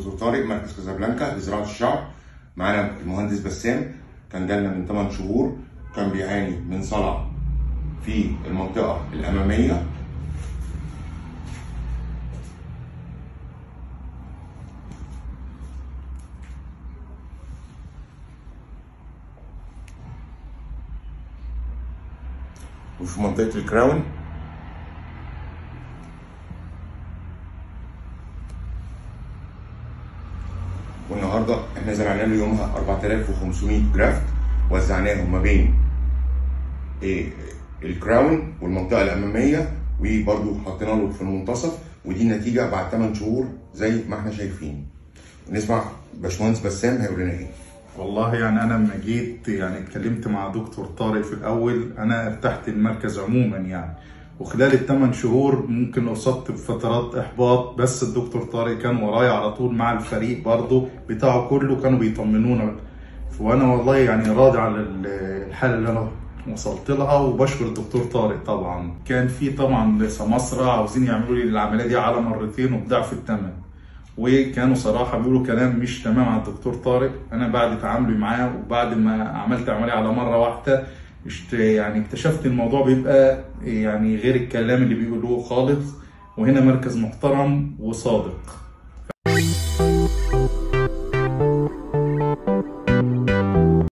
دكتور طارق، مركز كازابلانكا لزراعه الشعر. معانا المهندس بسام، كان جالنا من 8 شهور، كان بيعاني من صلع في المنطقه الاماميه. وفي منطقه الكراون. والنهارده احنا زرعنا له يومها 4500 جرافت، وزعناهم ما بين الكراون والمنطقه الاماميه، وبرده حطينا له في المنتصف، ودي النتيجه بعد 8 شهور زي ما احنا شايفين. نسمع باشمهندس بسام هيقول لنا ايه. والله يعني انا لما جيت اتكلمت مع دكتور طارق في الاول، انا ارتحت المركز عموما وخلال ال8 شهور ممكن اصبت بفترات احباط، بس الدكتور طارق كان ورايا على طول مع الفريق برضه بتاعه كله، كانوا بيطمنونا. وانا والله راضي على الحاله اللي انا وصلت لها، وبشكر الدكتور طارق. طبعا كان في طبعا سماسرة عاوزين يعملوا لي العمليه دي على مرتين وبضعف الثمن، وكانوا صراحه بيقولوا كلام مش تمام على الدكتور طارق. انا بعد تعاملي معاه وبعد ما عملت عمليه على مره واحده اكتشفت الموضوع بيبقى غير الكلام اللي بيقولوه خالص، وهنا مركز محترم وصادق.